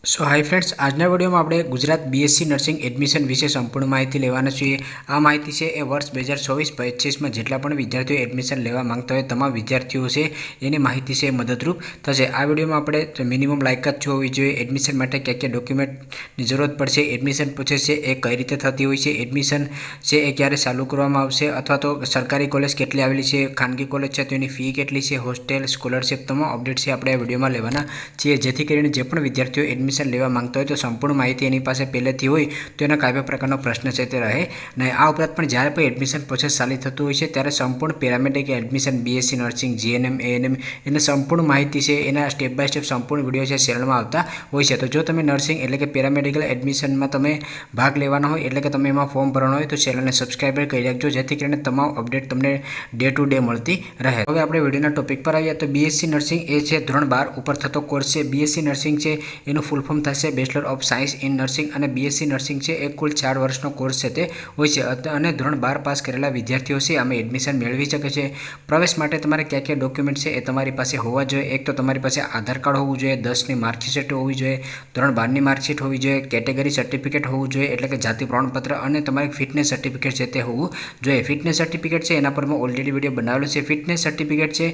सो hi friends, आजना video में આપણે Gujarat BSc nursing admission વિશે સંપૂર્ણ માહિતી લેવાના છીએ। આ માહિતી છે એ વર્ષ 2024-25 માં જેટલા પણ વિદ્યાર્થીઓ એડમિશન લેવા માંગતા હોય તમામ વિદ્યાર્થીઓ છે એની માહિતી છે મદદરૂપ થશે। આ વિડિયોમાં આપણે મિનિમમ લાયકાત હોવી જોઈએ, એડમિશન માટે કયા કયા ડોક્યુમેન્ટની જરૂરત પડશે, એડમિશન પ્રોસેસ છે એ કઈ રીતે થતી હોય છે, એડમિશન છે એ ક્યારે ચાલુ કરવામાં આવશે, અથવા તો સરકારી કોલેજ કેટલી આવેલી છે, ખાનગી કોલેજ છે તો એની ફી કેટલી છે, હોસ્ટેલ, સ્કોલરશિપ તમામ અપડેટ છે આપણે આ વિડિયોમાં લેવાના છીએ, જેથી કરીને જે પણ વિદ્યાર્થીઓ એડમિશન લેવા માંગતા હોય તો સંપૂર્ણ માહિતી એની પાસે પહેલેથી હોય તો એના કઈ પ્રકારનો પ્રશ્ન છે તે રહે નહીં। આ ઉપરાંત પણ જ્યારે પણ એડમિશન પ્રોસેસ ચાલી થતું હોય છે ત્યારે સંપૂર્ણ paramedic admission BSc nursing GNM ANM એને સંપૂર્ણ માહિતી છે એના સ્ટેપ બાય સ્ટેપ સંપૂર્ણ વિડીયો છે ચેનલમાં આવતા હોય છે। તો જો તમે નર્સિંગ એટલે કે પેરામેડિકલ એડમિશનમાં તમે ભાગ લેવાના હોય એટલે કે તમે એમાં ફોર્મ ભરવાનું હોય તો ચેનલને સબસ્ક્રાઇબ કરી રાખજો, જેથી કરીને તમામ અપડેટ તમને ડે ટુ ડે મળતી રહે। હવે આપણે વિડીયોના ટોપિક પર આવીએ તો બીએસસી નર્સિંગ એ છે ધોરણ 12 ઉપર થતો કોર્સ છે। બીએસસી નર્સિંગ છે એનું ફૂલ ફોર્મ થશે bachelor of science in nursing, અને બીએસસી નર્સિંગ છે એ કુલ 4 વર્ષનો કોર્સ છે તે હોય છે અને ધોરણ 12 પાસ કરેલા વિદ્યાર્થીઓ છે આમાં એડમિશન મેળવી શકે છે। પ્રવેશ માટે તમારે કયા કયા ડોક્યુમેન્ટ છે એ તમારી પાસે હોવા જોઈએ। એક તો તમારી પાસે આધાર કાર્ડ હોવું જોઈએ, 10ની માર્કશીટ હોવી જોઈએ, ધોરણ 12ની માર્કશીટ હોવી જોઈએ, કેટેગરી સર્ટિફિકેટ હોવું જોઈએ એટલે કે જાતિ પ્રમાણપત્ર, અને તમારે ફિટનેસ સર્ટિફિકેટ છે તે હોવું જોઈએ। ફિટનેસ સર્ટિફિકેટ છે એના પર મેં ઓલરેડી વિડીયો બનાવેલો છે। ફિટનેસ સર્ટિફિકેટ છે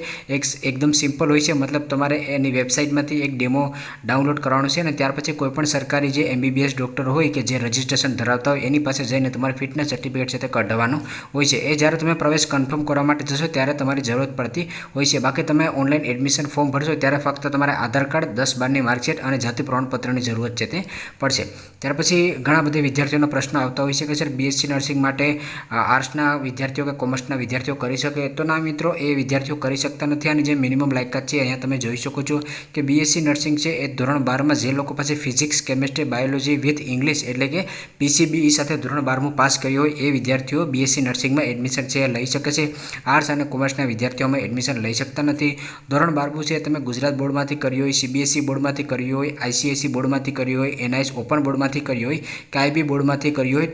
એકદમ સિમ્પલ હોય છે, મતલબ તમારે એની વેબસાઇટમાંથી એક ડેમો ડાઉનલોડ કરવાનો છે અને ત્યાર પછી કોઈપણ સરકારી જે એમબીબીએસ ડૉક્ટર હોય કે જે રજિસ્ટ્રેશન ધરાવતા હોય એની પાસે જઈને તમારે ફિટનેસ સર્ટિફિકેટ છે તે કઢાવવાનું હોય છે। એ જ્યારે તમે પ્રવેશ કન્ફર્મ કરવા માટે જશો ત્યારે તમારી જરૂરત પડતી હોય છે। બાકી તમે ઓનલાઈન એડમિશન ફોર્મ ભરશો ત્યારે ફક્ત તમારે આધાર કાર્ડ, 10-12ની માર્કશીટ અને જાતિ પ્રમાણપત્રની જરૂરત છે તે પડશે। ત્યાર પછી ઘણા બધા વિદ્યાર્થીઓનો પ્રશ્ન આવતા હોય છે કે સર બીએસસી નર્સિંગ માટે આર્ટ્સના વિદ્યાર્થીઓ કે કોમર્સના વિદ્યાર્થીઓ કરી શકે? તો ના મિત્રો, એ વિદ્યાર્થીઓ કરી શકતા નથી। અને જે મિનિમમ લાયકાત છે અહીંયા તમે જોઈ શકો છો કે બીએસસી નર્સિંગ છે એ ધોરણ 12માં જે લોકો પાસે physics, chemistry, biology with English એટલે કે પીસીબીઈ સાથે ધોરણ 12મું પાસ કર્યું હોય એ વિદ્યાર્થીઓ બીએસસી નર્સિંગમાં એડમિશન છે લઈ શકે છે। આર્ટ્સ અને કોમર્સના વિદ્યાર્થીઓમાં એડમિશન લઈ શકતા નથી। ધોરણ 12મું છે તમે ગુજરાત બોર્ડમાંથી કર્યું હોય, સીબીએસઈ બોર્ડમાંથી કર્યું હોય, આઈસીએસઈ બોર્ડમાંથી કર્યું હોય, એનઆઈએસ ઓપન બોર્ડમાંથી કર્યું હોય કે આઈબી બોર્ડમાંથી કર્યું હોય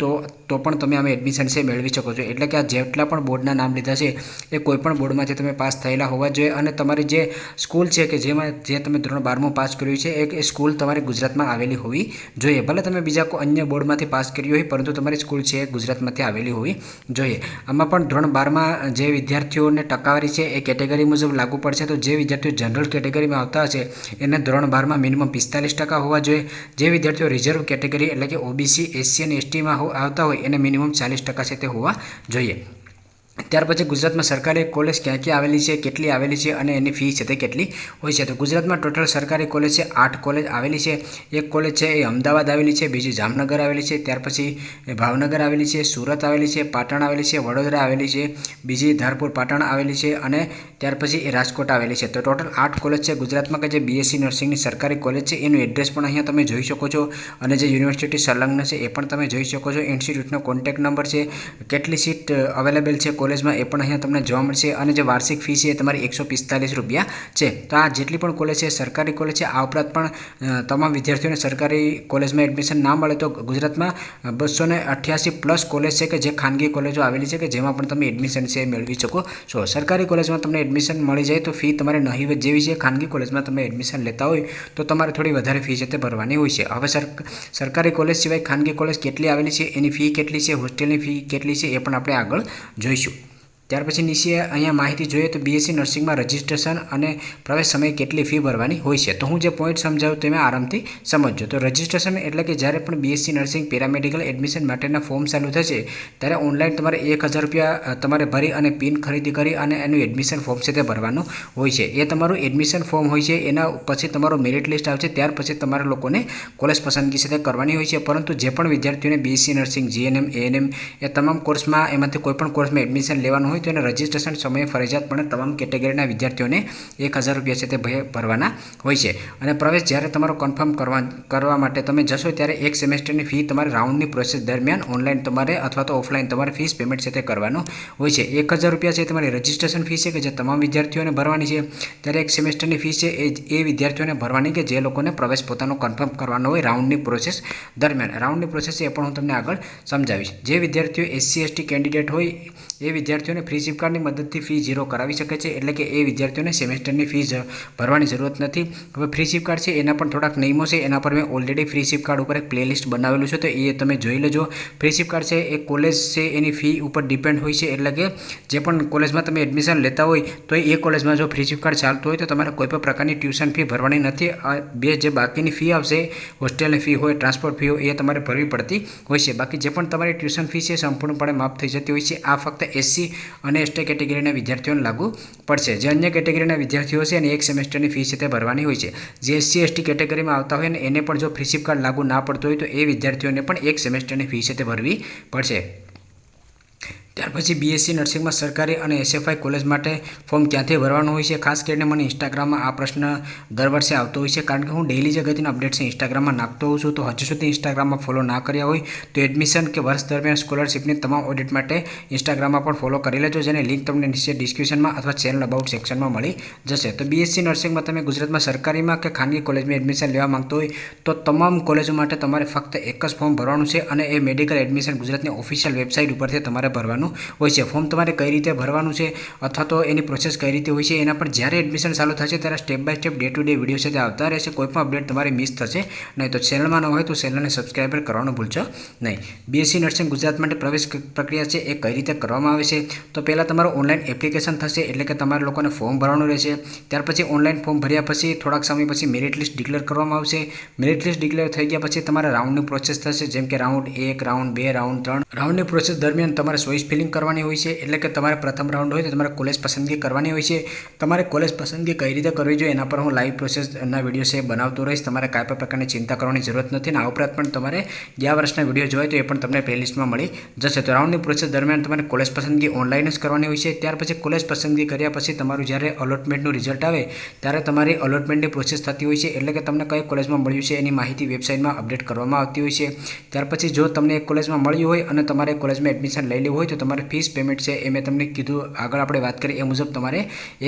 તો પણ તમે આમાં એડમિશન છે મેળવી શકો છો। એટલે કે આ જેટલા પણ બોર્ડના નામ લીધા છે એ કોઈપણ બોર્ડમાંથી તમે પાસ થયેલા હોવા જોઈએ, અને તમારી જે સ્કૂલ છે કે જેમાં જે તમે ધોરણ 12મું પાસ કર્યું છે એ સ્કૂલ તમારી ગુજરાતમાં આવેલી હોવી જોઈએ। ભલે તમે બીજા અન્ય બોર્ડમાંથી પાસ કર્યું હોય પરંતુ તમારી સ્કૂલ છે એ ગુજરાતમાંથી આવેલી હોવી જોઈએ। આમાં પણ ધોરણ 12માં જે વિદ્યાર્થીઓને ટકાવારી છે એ કેટેગરી મુજબ લાગુ પડશે। તો જે વિદ્યાર્થીઓ જનરલ કેટેગરીમાં આવતા હશે એને ધોરણ 12માં મિનિમમ 45% હોવા જોઈએ। જે વિદ્યાર્થીઓ રિઝર્વ કેટેગરી એટલે કે ઓબીસી, એસસી અને એસટીમાં આવતા હોય એને મિનિમમ 40% છે તે હોવા જોઈએ। ત્યાર પછી ગુજરાતમાં સરકારી કોલેજ ક્યાં ક્યાં આવેલી છે, કેટલી આવેલી છે અને એની ફી છે તે કેટલી હોય છે? તો ગુજરાતમાં ટોટલ સરકારી કોલેજ છે 8 કોલેજ આવેલી છે। એક કોલેજ છે એ અમદાવાદ આવેલી છે, બીજી જામનગર આવેલી છે, ત્યાર પછી ભાવનગર આવેલી છે, સુરત આવેલી છે, પાટણ આવેલી છે, વડોદરા આવેલી છે, બીજી ધારપુર પાટણ આવેલી છે અને ત્યાર પછી એ રાજકોટ આવેલી છે। તો ટોટલ 8 કોલેજ છે ગુજરાતમાં કે જે બીએસસી નર્સિંગની સરકારી કોલેજ છે। એનું એડ્રેસ પણ અહીંયા તમે જોઈ શકો છો અને જે યુનિવર્સિટી સંલગ્ન છે એ પણ તમે જોઈ શકો છો। ઇન્સ્ટિટ્યૂટનો કોન્ટેક્ટ નંબર છે, કેટલી સીટ અવેલેબલ છે કોલેજમાં એ પણ અહીંયા તમને જોવા મળશે, અને જે વાર્ષિક ફી છે એ તમારી 145 રૂપિયા છે। તો આ જેટલી પણ કોલેજ છે સરકારી કોલેજ છે। આ ઉપરાંત પણ તમામ વિદ્યાર્થીઓને સરકારી કોલેજમાં એડમિશન ના મળે તો ગુજરાતમાં 288 પ્લસ કોલેજ છે કે જે ખાનગી કોલેજો આવેલી છે કે જેમાં પણ તમે એડમિશન છે મેળવી શકો છો। સરકારી કોલેજમાં તમને એડમિશન મળી જાય તો ફી તમારે નહિવત જેવી છે। ખાનગી કોલેજમાં તમે એડમિશન લેતા હોય તો તમારે થોડી વધારે ફી છે તે ભરવાની હોય છે। હવે સરકારી કોલેજ સિવાય ખાનગી કોલેજ કેટલી આવેલી છે, એની ફી કેટલી છે, હોસ્ટેલની ફી કેટલી છે એ પણ આપણે આગળ જોઈશું। ત્યાર પછી નીચે અહીંયા માહિતી જોઈએ તો બીએસસી નર્સિંગમાં રજિસ્ટ્રેશન અને પ્રવેશ સમયે કેટલી ફી ભરવાની હોય છે। તો હું જે પોઈન્ટ સમજાવું તમે આરામથી સમજજો। તો રજિસ્ટ્રેશન એટલે કે જ્યારે પણ બીએસસી નર્સિંગ પેરામેડિકલ એડમિશન માટેના ફોર્મ ચાલુ થશે ત્યારે ઓનલાઈન તમારે 1000 રૂપિયા તમારે ભરી અને પિન ખરીદી કરી અને એનું એડમિશન ફોર્મ છે તે ભરવાનું હોય છે। એ તમારું એડમિશન ફોર્મ હોય છે, એના પછી તમારું મેરિટ લિસ્ટ આવશે, ત્યાર પછી તમારા લોકોને કોલેજ પસંદગી છે તે કરવાની હોય છે। પરંતુ જે પણ વિદ્યાર્થીઓને બીએસસી નર્સિંગ, જીએનએમ, એએનએમ એ તમામ કોર્સમાં એમાંથી કોઈપણ કોર્સમાં એડમિશન લેવાનું હોય તો એને રજિસ્ટ્રેશન સમયે ફરજિયાતપણે તમામ કેટેગરીના વિદ્યાર્થીઓને 1000 રૂપિયા છે તે ભરવાના હોય છે। અને પ્રવેશ જ્યારે તમારો કન્ફર્મ કરવા માટે તમે જશો ત્યારે એક સેમેસ્ટરની ફી તમારે રાઉન્ડની પ્રોસેસ દરમિયાન ઓનલાઈન તમારે અથવા તો ઓફલાઈન તમારે ફીસ પેમેન્ટ છે તે કરવાનું હોય છે। 1000 રૂપિયા છે તમારી રજિસ્ટ્રેશન ફી છે કે જે તમામ વિદ્યાર્થીઓને ભરવાની છે। ત્યારે એક સેમેસ્ટરની ફી છે એ વિદ્યાર્થીઓને ભરવાની કે જે લોકોને પ્રવેશ પોતાનો કન્ફર્મ કરવાનો હોય રાઉન્ડની પ્રોસેસ દરમિયાન। રાઉન્ડની પ્રોસેસ એ પણ હું તમને આગળ સમજાવીશ। જે વિદ્યાર્થીઓ એસસી એસટી કેન્ડિડેટ હોય એ વિદ્યાર્થીઓને ફ્રી કાર્ડની મદદથી ફી ઝીરો કરાવી શકે છે, એટલે કે એ વિદ્યાર્થીઓને સેમેસ્ટરની ફીસ ભરવાની જરૂરત નથી. હવે ફ્રી કાર્ડ છે એના પણ થોડાક નિયમો છે, એના પર મેં ઓલરેડી ફ્રી કાર્ડ ઉપર એક પ્લેલિસ્ટ બનાવેલું છે, તો એ તમે જોઈ લેજો. ફ્રી કાર્ડ છે એ કોલેજ છે એની ફી ઉપર ડિપેન્ડ હોય છે, એટલે કે જે પણ કોલેજમાં તમે એડમિશન લેતા હોય તો એ કોલેજમાં જો ફ્રી કાર્ડ ચાલતું હોય તો તમારે કોઈ પણ પ્રકારની ટ્યુશન ફી ભરવાની નથી. બે જે બાકીની ફી આવશે, હોસ્ટેલની ફી હોય, ટ્રાન્સપોર્ટ ફી હોય, એ તમારે ભરવી પડતી હોય છે. બાકી જે પણ તમારી ટ્યુશન ફી છે સંપૂર્ણપણે માફ થઈ જતી હોય છે. આ ફક્ત SC અને ST કેટેગરીના વિદ્યાર્થીઓને લાગુ પડશે. જે અન્ય કેટેગરીના વિદ્યાર્થીઓ છે અને એક સેમેસ્ટરની ફી છે તે ભરવાની હોય છે. જે SC ST કેટેગરીમાં આવતા હોય ને એને પણ જો ફ્રી કાર્ડ લાગુ ના પડતું હોય તો એ વિદ્યાર્થીઓને પણ એક સેમેસ્ટરની ફી છે તે ભરવી પડશે. ત્યાર પછી BSc નર્સિંગમાં સરકારી અને SFI કોલેજ માટે ફોર્મ ક્યાંથી ભરવાનું હોય છે? ખાસ કરીને મને ઇન્સ્ટાગ્રામમાં આ પ્રશ્ન દર વર્ષે આવતો હોય છે, કારણ કે હું ડેઇલી જે અગત્યના અપડેટ્સ ઇન્સ્ટાગ્રામમાં નાખતો હોઉં છું. તો હજુ સુધી ઇન્સ્ટાગ્રામમાં ફોલો ના કર્યા હોય તો એડમિશન કે વર્ષ દરમિયાન સ્કોલરશિપની તમામ ઓડિટ માટે ઇન્સ્ટાગ્રામમાં પણ ફોલો કરી લેજો, જેની લિંક તમને નીચે ડિસ્ક્રિપ્શનમાં અથવા ચેનલ અબાઉટ સેક્શનમાં મળી જશે. તો BSc નર્સિંગમાં તમે ગુજરાતમાં સરકારીમાં કે ખાનગી કોલેજમાં એડમિશન લેવા માંગતો હોય તો તમામ કોલેજો માટે તમારે ફક્ત એક જ ફોર્મ ભરવાનું છે, અને એ મેડિકલ એડમિશન ગુજરાતની ઓફિશિયલ વેબસાઇટ ઉપરથી તમારે ભરવાનું હોય છે. ફોર્મ તમારે કઈ રીતે ભરવાનું છે અથવા તો એની પ્રોસેસ કઈ રીતે હોય છે એના પર જ્યારે એડમિશન ચાલુ થશે ત્યારે step by step day to day video છે તે આવતા રહેશે. કોઈ પણ અપડેટ તમારી મિસ થશે નહીં. તો ચેનલમાં ન હોય તો ચેનલને સબસ્ક્રાઈબ કરવાનું ભૂલશો નહીં. BSc નર્સિંગ ગુજરાત માટે પ્રવેશ પ્રક્રિયા છે એ કઈ રીતે કરવામાં આવે છે? તો પહેલાં તમારું ઓનલાઈન એપ્લિકેશન થશે, એટલે કે તમારે લોકોને ફોર્મ ભરવાનું રહેશે. ત્યાર પછી ઓનલાઈન ફોર્મ ભર્યા પછી થોડાક સમય પછી મેરિટ લિસ્ટ ડિક્લેર કરવામાં આવશે. મેરિટ લિસ્ટ ડિક્લેર થઈ ગયા પછી તમારા રાઉન્ડની પ્રોસેસ થશે, જેમ કે રાઉન્ડ 1, રાઉન્ડ 2, રાઉન્ડ 3. રાઉન્ડની પ્રોસેસ દરમિયાન તમારે ચોઇસ ફિલિંગ કરવાની હોય છે, એટલે કે તમારે પ્રથમ રાઉન્ડ હોય તો તમારે કોલેજ પસંદગી કરવાની હોય છે. તમારે કોલેજ પસંદગી કઈ રીતે કરવી જોઈએ એના પર હું લાઈવ પ્રોસેસના વિડીયો છે બનાવતો રહીશ. તમારે કાંઈ પણ પ્રકારની ચિંતા કરવાની જરૂરત નથી. અને આ ઉપરાંત પણ તમારે ગયા વર્ષના વિડીયો જોઈએ તો એ પણ તમને પ્લેલિસ્ટમાં મળી જશે. તો રાઉન્ડની પ્રોસેસ દરમિયાન તમારે કોલેજ પસંદગી ઓનલાઈન જ કરવાની હોય છે. ત્યાર પછી કોલેજ પસંદગી કર્યા પછી તમારું જ્યારે અલોટમેન્ટનું રિઝલ્ટ આવે ત્યારે તમારી અલોટમેન્ટની પ્રોસેસ થતી હોય છે, એટલે કે તમને કઈ કોલેજમાં મળ્યું છે એની માહિતી વેબસાઇટમાં અપડેટ કરવામાં આવતી હોય છે. ત્યાર પછી જો તમને એક કોલેજમાં મળ્યું હોય અને તમારે કોલેજમાં એડમિશન લઈ લેવું હોય તો તમારે ફીસ પેમેન્ટ છે એ મેં તમને કીધું, આગળ આપણે વાત કરી એ મુજબ તમારે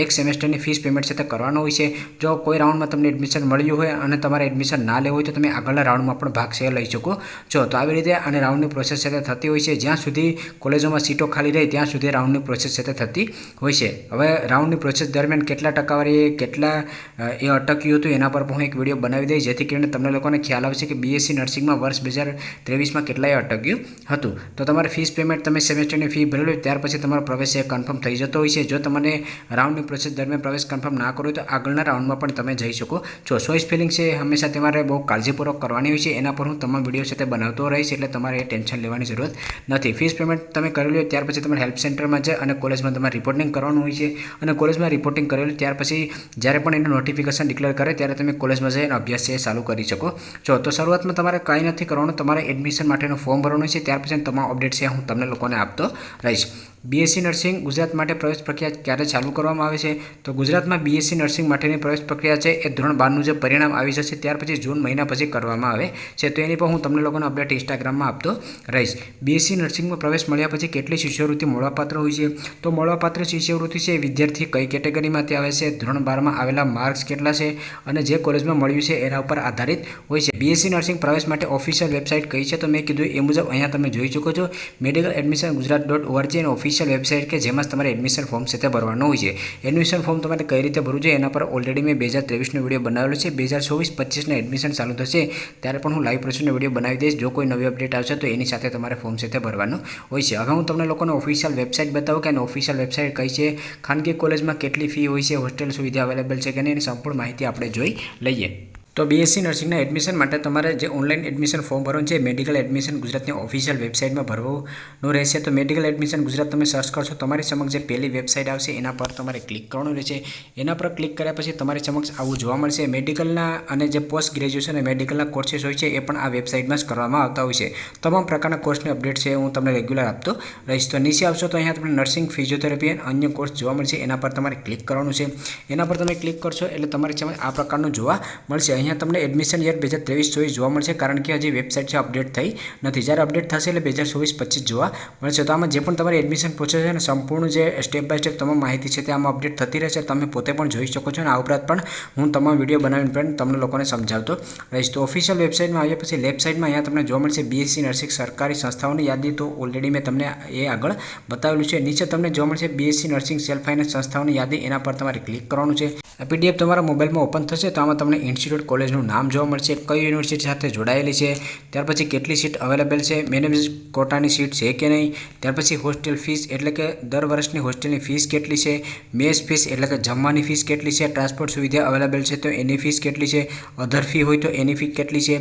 એક સેમેસ્ટરની ફીસ પેમેન્ટ છે તે કરવાનો હોય છે. જો કોઈ રાઉન્ડમાં તમને એડમિશન મળ્યું હોય અને તમારે એડમિશન ના લેવું હોય તો તમે આગળના રાઉન્ડમાં પણ ભાગ છે લઈ શકો છો. તો આવી રીતે અને રાઉન્ડની પ્રોસેસ છે તે થતી હોય છે. જ્યાં સુધી કોલેજોમાં સીટો ખાલી રહે ત્યાં સુધી રાઉન્ડની પ્રોસેસ છે તે થતી હોય છે. હવે રાઉન્ડની પ્રોસેસ દરમિયાન કેટલા ટકાવારી કેટલા એ અટક્યું હતું એના પર હું એક વિડીયો બનાવી દઈશ, જેથી કરીને તમને લોકોને ખ્યાલ આવશે કે BSc નર્સિંગમાં વર્ષ 2023માં કેટલાએ અટક્યું હતું. તો તમારે ફીસ પેમેન્ટ તમે સેમેસ્ટરની ફી ભરેલી હોય ત્યાર પછી તમારો પ્રવેશ છે કન્ફર્મ થઈ જતો હોય છે. જો તમને રાઉન્ડની પ્રોસેસ દરમિયાન પ્રવેશ કન્ફર્મ ના કરો તો આગળના રાઉન્ડમાં પણ તમે જઈ શકો છો. ચોઇસ ફિલિંગ છે હંમેશા તમારે બહુ કાળજીપૂર્વક કરવાની હોય છે. એના પર હું તમામ વિડીયો છે તે બનાવતો રહીશ, એટલે તમારે એ ટેન્શન લેવાની જરૂરત નથી. ફીસ પેમેન્ટ તમે કરેલું હોય ત્યાર પછી તમારે હેલ્પ સેન્ટરમાં જાય અને કોલેજમાં તમારે રિપોર્ટિંગ કરવાનું હોય છે. અને કોલેજમાં રિપોર્ટિંગ કરેલું ત્યાર પછી જ્યારે પણ એનું નોટિફિકેશન ડિક્લેર કરે ત્યારે તમે કોલેજમાં જઈને અભ્યાસ છે ચાલુ કરી શકો છો. તો શરૂઆતમાં તમારે કાંઈ નથી કરવાનું, તમારે એડમિશન માટેનું ફોર્મ ભરવાનું છે. ત્યાર પછી તમામ અપડેટ છે હું તમને લોકોને આપતો રહીશ. BSc નર્સિંગ ગુજરાત માટે પ્રવેશ પ્રક્રિયા ક્યારે ચાલુ કરવામાં આવે છે? તો ગુજરાતમાં BSc નર્સિંગ માટેની પ્રવેશ પ્રક્રિયા છે એ ધોરણ 12નું જે પરિણામ આવી જશે ત્યાર પછી જૂન મહિના પછી કરવામાં આવે છે. તો એની પર હું તમને લોકોને અપડેટ ઇન્સ્ટાગ્રામમાં આપતો રહીશ. BSc નર્સિંગમાં પ્રવેશ મળ્યા પછી કેટલી શિષ્યવૃત્તિ મળવાપાત્ર હોય છે? તો મળવાપાત્ર શિષ્યવૃત્તિ છે વિદ્યાર્થી કઈ કેટેગરીમાંથી આવે છે, ધોરણ 12માં આવેલા માર્ક્સ કેટલા છે અને જે કોલેજમાં મળ્યું છે એના ઉપર આધારિત હોય છે. BSc નર્સિંગ પ્રવેશ માટે ઓફિશિયલ વેબસાઇટ કઈ છે? તો મેં કીધું એ મુજબ અહીંયા તમે જોઈ શકો છો મેડિકલ એડમિશન ગુજરાત.org એની ઓફિશિયલ વેબસાઇટ કે જેમાં તમારે એડમિશન ફોર્મ છે તે ભરવાનું હોય છે. એડમિશન ફોર્મ તમારે કઈ રીતે ભરવું છે એના પર ઓલરેડી મેં 2023નો વિડીયો બનાવેલો છે. 2024-25ના એડમિશન ચાલુ થશે ત્યારે પણ હું લાઈવ પ્રોસેસનો વિડીયો બનાવી દઈશ. જો કોઈ નવી અપડેટ આવશે તો એની સાથે તમારે ફોર્મ છે તે ભરવાનું હોય છે. હવે હું તમને લોકોને ઓફિશિયલ વેબસાઇટ બતાવું કે ઓફિશિયલ વેબસાઇટ કઈ છે, ખાનગી કોલેજમાં કેટલી ફી હોય છે, હોસ્ટેલ સુવિધા અવેલેબલ છે કે નહીં, એની સંપૂર્ણ માહિતી આપણે જોઈ લઈએ. તો BSc નર્સિંગના એડમિશન માટે તમારે જે ઓનલાઈન એડમિશન ફોર્મ ભરવાનું છે મેડિકલ એડમિશન ગુજરાતની ઓફિશિયલ વેબસાઇટમાં ભરવાનું રહેશે. તો મેડિકલ એડમિશન ગુજરાત તમે સર્ચ કરશો તમારી સમક્ષ જે પહેલી વેબસાઇટ આવશે એના પર તમારે ક્લિક કરવાનું રહેશે. એના પર ક્લિક કર્યા પછી તમારી સમક્ષ આવું જોવા મળશે. મેડિકલના અને જે પોસ્ટ ગ્રેજ્યુએશન અને મેડિકલના કોર્सेस હોય છે એ પણ આ વેબસાઇટમાં જ કરવામાં આવતા હોય છે. તમામ પ્રકારના કોર્સની અપડેટ છે હું તમને રેગ્યુલર આપતો રહીશ. તો નીચે આવશો તો અહીંયા તમને નર્સિંગ, ફિઝિયોથેરાપી અને અન્ય કોર્સ જોવા મળશે. એના પર તમારે ક્લિક કરવાનું છે. એના પર તમે ક્લિક કરશો એટલે તમારી સમક્ષ આ પ્રકારનું જોવા મળશે. અહીંયા તમને એડમિશન યર 2023-24 જોવા મળશે, કારણ કે હજી વેબસાઇટ છે અપડેટ થઈ નથી. જ્યારે અપડેટ થશે એટલે 2024-25 જોવા મળશે. તો આમાં જે પણ તમારે એડમિશન પ્રોસેસ છે ને સંપૂર્ણ જે સ્ટેપ બાય સ્ટેપ તમામ માહિતી છે તે આમાં અપડેટ થતી રહેશે. તમે પોતે પણ જોઈ શકો છો અને આ ઉપરાંત પણ હું તમામ વિડીયો બનાવીને પણ તમને લોકોને સમજાવતો રહીશ. તો ઓફિશિયલ વેબસાઇટમાં આવ્યા પછી લેફ્ટ સાઇડમાં અહીંયા તમને જોવા મળશે બીએસસી નર્સિંગ સરકારી સંસ્થાઓની યાદી. તો ઓલરેડી મેં તમને એ આગળ બતાવેલું છે. નીચે તમને જોવા મળશે બીએસસી નર્સિંગ સેલ્ફ ફાઇનાન્સ સંસ્થાઓની યાદી. એના પર તમારે ક્લિક કરવાનું છે. આ પીડીએફ તમારા મોબાઈલમાં ઓપન થશે તો આમાં તમને ઇન્સ્ટિટ્યૂટ કોલેજનું નામ જોવા મળશે, કઈ યુનિવર્સિટી સાથે જોડાયેલી છે, ત્યાર પછી કેટલી સીટ અવેલેબલ છે, મેનેજ કોટાની સીટ છે કે નહીં, ત્યાર પછી હોસ્ટેલ ફીસ એટલે કે દર વર્ષની હોસ્ટેલની ફીસ કેટલી છે, મેસ ફીસ એટલે કે જમવાની ફીસ કેટલી છે, ટ્રાન્સપોર્ટ સુવિધા અવેલેબલ છે તો એની ફીસ કેટલી છે, અધર ફી હોય તો એની ફી કેટલી છે,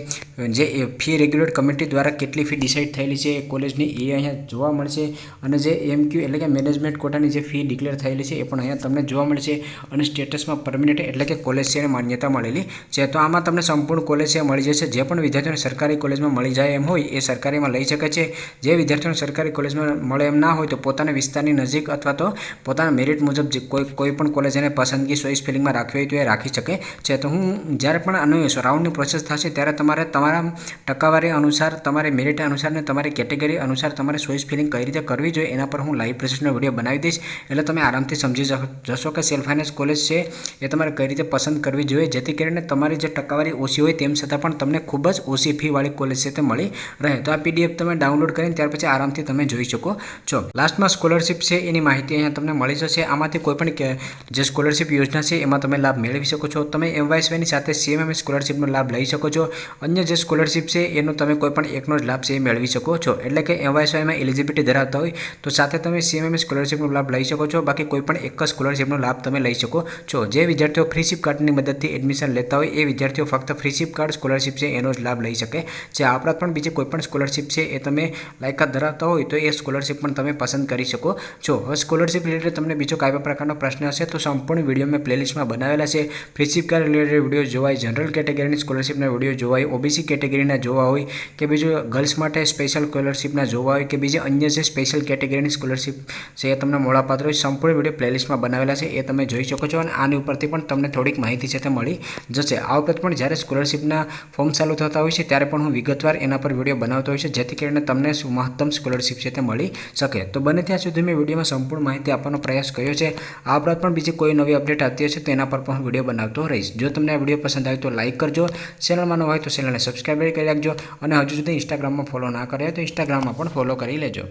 જે ફી રેગ્યુલેટ કમિટી દ્વારા કેટલી ફી ડિસાઇડ થયેલી છે કોલેજની એ અહીંયા જોવા મળશે, અને જે એમક્યુ એટલે કે મેનેજમેન્ટ કોટાની જે ફી ડિક્લેર થયેલી છે એ પણ અહીંયા તમને જોવા મળશે, અને સ્ટેટસમાં પરમિનેન્ટ એટલે કે કોલેજ છે એને માન્યતા મળેલી છે. તો આમાં તમને સંપૂર્ણ કોલેજ છે મળી જશે. જે પણ વિદ્યાર્થીઓને સરકારી કોલેજમાં મળી જાય એમ હોય એ સરકારીમાં લઈ શકે છે. જે વિદ્યાર્થીઓને સરકારી કોલેજમાં મળે એમ ના હોય તો પોતાના વિસ્તારની નજીક અથવા તો પોતાના મેરિટ મુજબ જે કોઈ પણ કોલેજ એને પસંદગી ચોઈસ ફિલિંગમાં રાખવી હોય તો એ રાખી શકે છે. તો હું જ્યારે પણ આનું રાઉન્ડની પ્રોસેસ થશે ત્યારે તમારે તમારા ટકાવારી અનુસાર, તમારે મેરિટ અનુસાર ને તમારી કેટેગરી અનુસાર તમારે ચોઈસ ફિલિંગ કઈ રીતે કરવી જોઈએ એના પર હું લાઈવ પ્રેઝન્ટેશનનો વિડીયો બનાવી દઈશ. એટલે તમે આરામથી સમજી જશો કે સેલ્ફ ફાઇનાન્સ કોલેજ છે એ તમારે કઈ રીતે પસંદ કરવી જોઈએ, જેથી કરીને તમારી જે ટકાવારી ઓછી હોય તેમ છતાં પણ તમને ખૂબ જ ઓછી ફીવાળી કોલેજ છે તે મળી રહે. તો આ પીડીએફ તમે ડાઉનલોડ કરીને ત્યાર પછી આરામથી તમે જોઈ શકો છો. લાસ્ટમાં સ્કોલરશિપ છે એની માહિતી અહીંયા તમને મળી જશે. આમાંથી કોઈ પણ જે સ્કોલરશિપ યોજના છે એમાં તમે લાભ મેળવી શકો છો. તમે એમવાયસવાયની સાથે સીએમએમએસ સ્કોલરશિપનો લાભ લઈ શકો છો. અન્ય જે સ્કોલરશિપ છે એનો તમે કોઈ પણ એકનો જ લાભ છે એ મેળવી શકો છો. એટલે કે એમવાયસવાયમાં એલિજિબિલિટી ધરાવતા હોય તો સાથે તમે સીએમએમએસ સ્કોલરશિપનો લાભ લઈ શકો છો. બાકી કોઈ પણ એક જ સ્કોલરશિપનો લાભ તમે લઈ શકો છો. જે વિદ્યાર્થીઓ ફ્રીશિપ કાર્ડની મદદથી એડમિશન લેતા હોય એ વિદ્યાર્થીઓ ફક્ત ફ્રીશિપ કાર્ડ સ્કોલરશિપ છે એનો જ લાભ લઈ શકે છે. આ ઉપરાંત પણ બીજી કોઈ પણ સ્કોલરશિપ છે એ તમે લાયકાત ધરાવતા હોય તો એ સ્કોલરશિપ પણ તમે પસંદ કરી શકો છો. હવે સ્કોલરશિપ રિલેટેડ તમને બીજો કોઈ પણ પ્રકારનો પ્રશ્ન હશે તો સંપૂર્ણ વિડીયો મેં પ્લેલિસ્ટમાં બનાવેલા છે. ફ્રીશિપ કાર્ડ રિલેટેડ વિડીયો જોવાય, જનરલ કેટેગરીની સ્કોલરશિપના વિડીયો જોવાય, ઓબીસી કેટેગરીના જોવા હોય કે બીજું ગર્લ્સ માટે સ્પેશિયલ સ્કોલરશિપના જોવા હોય કે બીજી અન્ય જે સ્પેશિયલ કેટેગરીની સ્કોલરશિપ છે એ તમને મળવાપાત્ર હોય, સંપૂર્ણ વિડીયો પ્લેલિસ્ટમાં બનાવેલા છે એ તમે જોઈ શકો છો. અને આની ઉપરથી પણ તમને થોડીક માહિતી છે તે મળી જશે. આ ઉપરાંત પણ જ્યારે સ્કોલરશિપના ફોર્મ ચાલુ થતા હોય છે ત્યારે પણ હું વિગતવાર એના પર વિડીયો બનાવતો હોય છે, જેથી કરીને તમને મહત્તમ સ્કોલરશિપ છે તે મળી શકે. તો બને ત્યાં સુધી મેં વિડીયોમાં સંપૂર્ણ માહિતી આપવાનો પ્રયાસ કર્યો છે. આ ઉપરાંત પણ બીજી કોઈ નવી અપડેટ આવતી હશે તો એના પર પણ હું વિડીયો બનાવતો રહીશ. જો તમને આ વિડીયો પસંદ આવે તો લાઇક કરજો, ચેનલમાં ન હોય તો ચેનલને સબસ્ક્રાઈબ કરી રાખજો, અને હજુ સુધી ઇન્સ્ટાગ્રામમાં ફોલો ના કર્યા તો ઇન્સ્ટાગ્રામમાં પણ ફોલો કરી લેજો.